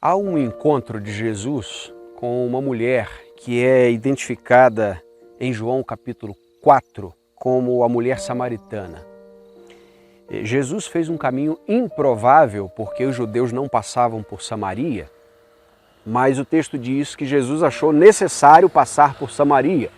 Há um encontro de Jesus com uma mulher que é identificada em João capítulo 4 como a mulher samaritana. Jesus fez um caminho improvável porque os judeus não passavam por Samaria, mas o texto diz que Jesus achou necessário passar por Samaria.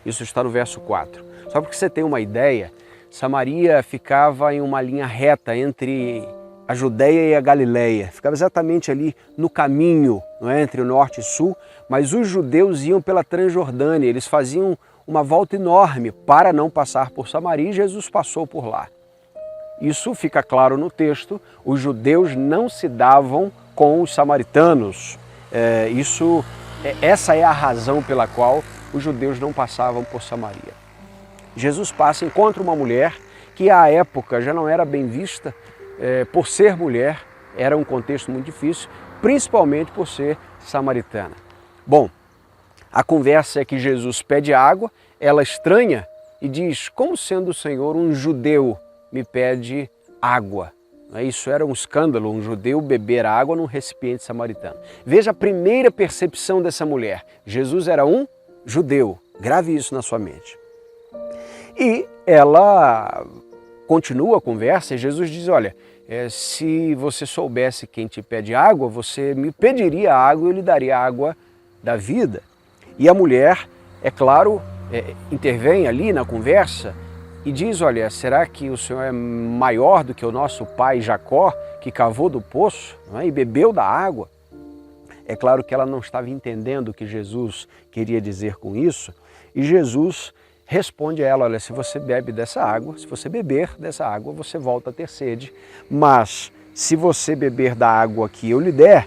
Isso está no verso 4. Só para que você tenha uma ideia, Samaria ficava em uma linha reta entre a Judéia e a Galileia. Ficava exatamente ali no caminho, não é, entre o norte e sul, mas os judeus iam pela Transjordânia, eles faziam uma volta enorme para não passar por Samaria e Jesus passou por lá. Isso fica claro no texto, os judeus não se davam com os samaritanos. Essa é a razão pela qual os judeus não passavam por Samaria. Jesus passa, encontra uma mulher que à época já não era bem vista por ser mulher, era um contexto muito difícil, principalmente por ser samaritana. Bom, a conversa é que Jesus pede água, ela estranha e diz: como sendo o Senhor um judeu me pede água? Isso era um escândalo, um judeu beber água num recipiente samaritano. Veja a primeira percepção dessa mulher. Jesus era um judeu, grave isso na sua mente. E ela continua a conversa e Jesus diz: olha, se você soubesse quem te pede água, você me pediria água e eu lhe daria água da vida. E a mulher, é claro, intervém ali na conversa e diz: olha, será que o Senhor é maior do que o nosso pai Jacó, que cavou do poço, não é, e bebeu da água? É claro que ela não estava entendendo o que Jesus queria dizer com isso, e Jesus responde a ela: olha, se você bebe dessa água, se você beber dessa água, você volta a ter sede, mas se você beber da água que eu lhe der,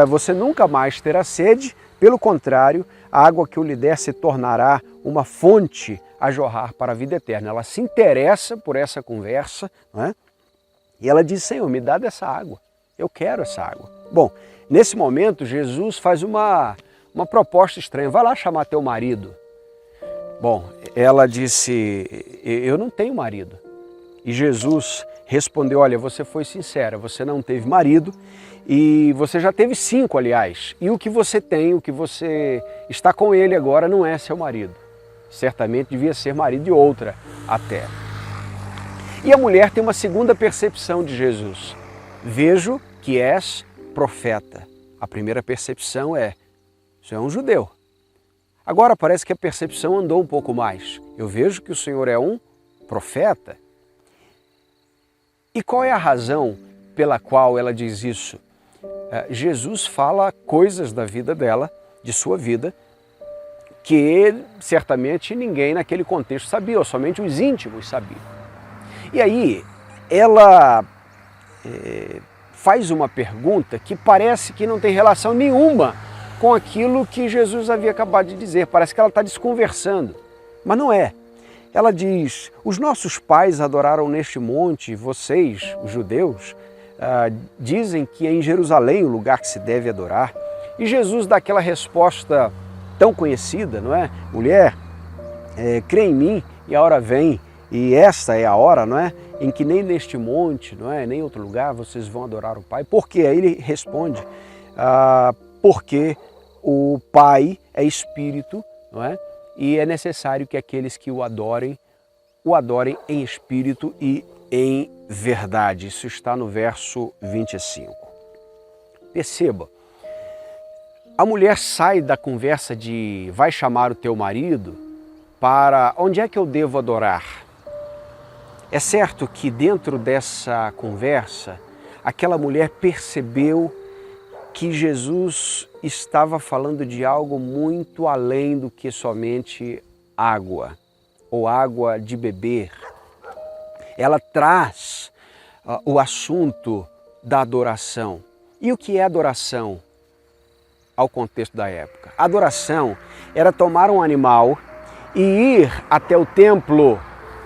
você nunca mais terá sede, pelo contrário, a água que eu lhe der se tornará uma fonte a jorrar para a vida eterna. Ela se interessa por essa conversa, não é? E ela diz: Senhor, me dá dessa água, eu quero essa água. Bom, nesse momento Jesus faz uma proposta estranha: vai lá chamar teu marido. Bom, ela disse: eu não tenho marido. E Jesus respondeu: olha, você foi sincera, você não teve marido e você já teve 5, aliás. E o que você tem, o que você está com ele agora não é seu marido. Certamente devia ser marido de outra até. E a mulher tem uma segunda percepção de Jesus: vejo que és profeta. A primeira percepção é: você é um judeu. Agora parece que a percepção andou um pouco mais. Eu vejo que o Senhor é um profeta. E qual é a razão pela qual ela diz isso? Jesus fala coisas da vida dela, de sua vida, que certamente ninguém naquele contexto sabia, ou somente os íntimos sabiam. E aí ela faz uma pergunta que parece que não tem relação nenhuma com aquilo que Jesus havia acabado de dizer. Parece que ela está desconversando, mas não é. Ela diz: os nossos pais adoraram neste monte, vocês, os judeus, dizem que é em Jerusalém o lugar que se deve adorar. E Jesus dá aquela resposta tão conhecida, não é? Mulher, crê em mim e a hora vem, e esta é a hora, não é? Em que nem neste monte, não é? Nem em outro lugar vocês vão adorar o Pai. Por quê? Aí ele responde: porque o Pai é Espírito, não é? E é necessário que aqueles que o adorem em espírito e em verdade. Isso está no verso 25. Perceba, a mulher sai da conversa de vai chamar o teu marido para onde é que eu devo adorar? É certo que dentro dessa conversa, aquela mulher percebeu que Jesus estava falando de algo muito além do que somente água, ou água de beber. Ela traz o assunto da adoração. E o que é adoração ao contexto da época? Adoração era tomar um animal e ir até o templo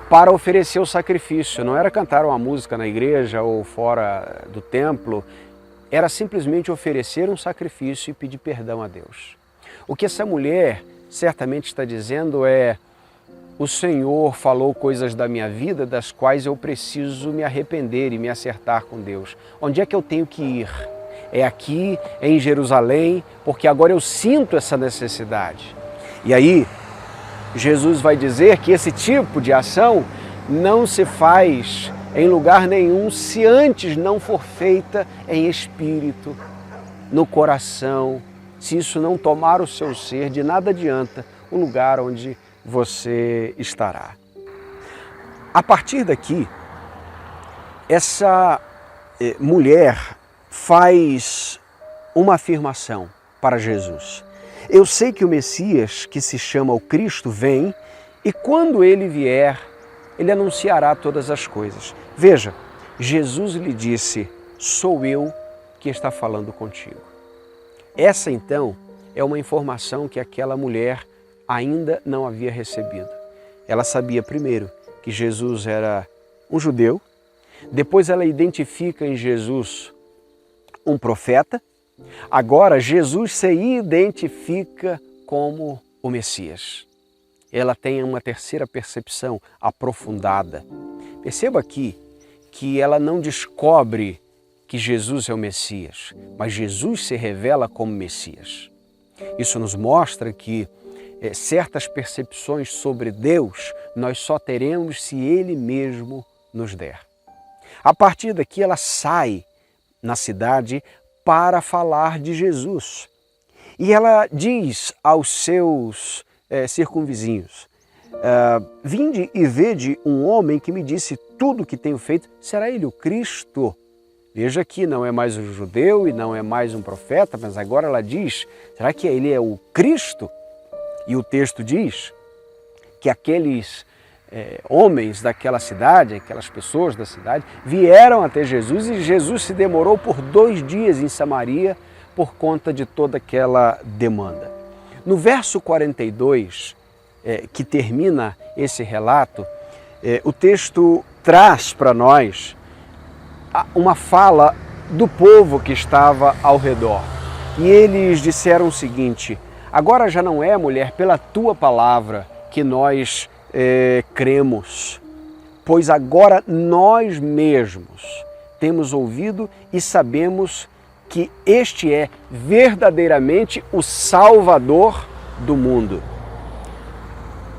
para oferecer o sacrifício. Não era cantar uma música na igreja ou fora do templo. Era simplesmente oferecer um sacrifício e pedir perdão a Deus. O que essa mulher certamente está dizendo é: o Senhor falou coisas da minha vida das quais eu preciso me arrepender e me acertar com Deus. Onde é que eu tenho que ir? é aqui, é em Jerusalém, porque agora eu sinto essa necessidade. E aí, Jesus vai dizer que esse tipo de ação não se faz em lugar nenhum se antes não for feita em espírito, no coração. Se isso não tomar o seu ser, de nada adianta o lugar onde você estará. A partir daqui, essa mulher faz uma afirmação para Jesus. Eu sei que o Messias, que se chama o Cristo, vem e quando ele vier, ele anunciará todas as coisas. Veja, Jesus lhe disse, sou eu que está falando contigo. Essa então é uma informação que aquela mulher ainda não havia recebido. Ela sabia primeiro que Jesus era um judeu, depois ela identifica em Jesus um profeta, agora Jesus se identifica como o Messias. Ela tem uma terceira percepção aprofundada. Perceba aqui que ela não descobre que Jesus é o Messias, mas Jesus se revela como Messias. Isso nos mostra que certas percepções sobre Deus nós só teremos se Ele mesmo nos der. A partir daqui ela sai na cidade para falar de Jesus. E ela diz aos seus circunvizinhos, vinde e vede um homem que me disse tudo o que tenho feito, será ele o Cristo? Veja que não é mais um judeu e não é mais um profeta, mas agora ela diz, será que ele é o Cristo? E o texto diz que aqueles homens daquela cidade, aquelas pessoas da cidade, vieram até Jesus e Jesus se demorou por 2 dias em Samaria por conta de toda aquela demanda. No verso 42, que termina esse relato, o texto traz para nós uma fala do povo que estava ao redor. E eles disseram o seguinte, agora já não é, mulher, pela tua palavra que nós cremos, pois agora nós mesmos temos ouvido e sabemos que este é verdadeiramente o Salvador do mundo.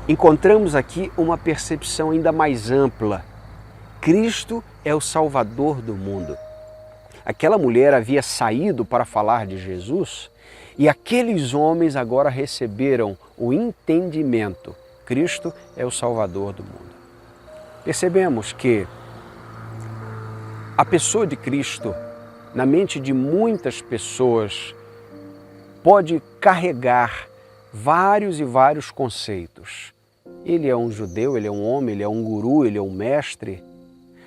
Encontramos aqui uma percepção ainda mais ampla. Cristo é o Salvador do mundo. Aquela mulher havia saído para falar de Jesus e aqueles homens agora receberam o entendimento. Cristo é o Salvador do mundo. Percebemos que a pessoa de Cristo, na mente de muitas pessoas, pode carregar vários e vários conceitos. Ele é um judeu, ele é um homem, ele é um guru, ele é um mestre,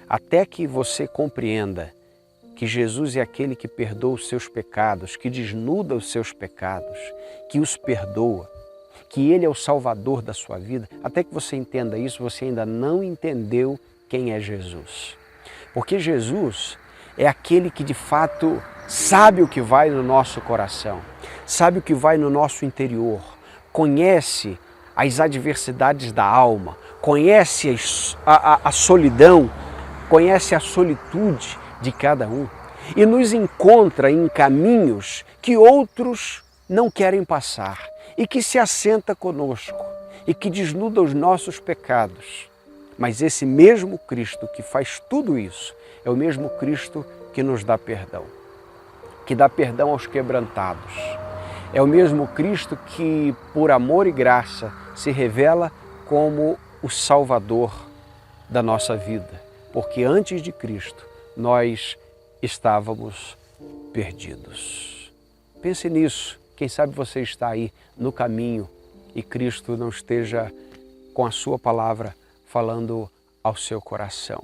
até que você compreenda que Jesus é aquele que perdoa os seus pecados, que desnuda os seus pecados, que os perdoa, que Ele é o Salvador da sua vida. Até que você entenda isso, você ainda não entendeu quem é Jesus. Porque Jesus é aquele que de fato sabe o que vai no nosso coração, sabe o que vai no nosso interior, conhece as adversidades da alma, conhece a solidão, conhece a solitude de cada um e nos encontra em caminhos que outros não querem passar e que se assenta conosco e que desnuda os nossos pecados. Mas esse mesmo Cristo que faz tudo isso é o mesmo Cristo que nos dá perdão, que dá perdão aos quebrantados. É o mesmo Cristo que, por amor e graça, se revela como o Salvador da nossa vida. Porque antes de Cristo, nós estávamos perdidos. Pense nisso. Quem sabe você está aí no caminho e Cristo não esteja com a sua palavra falando ao seu coração.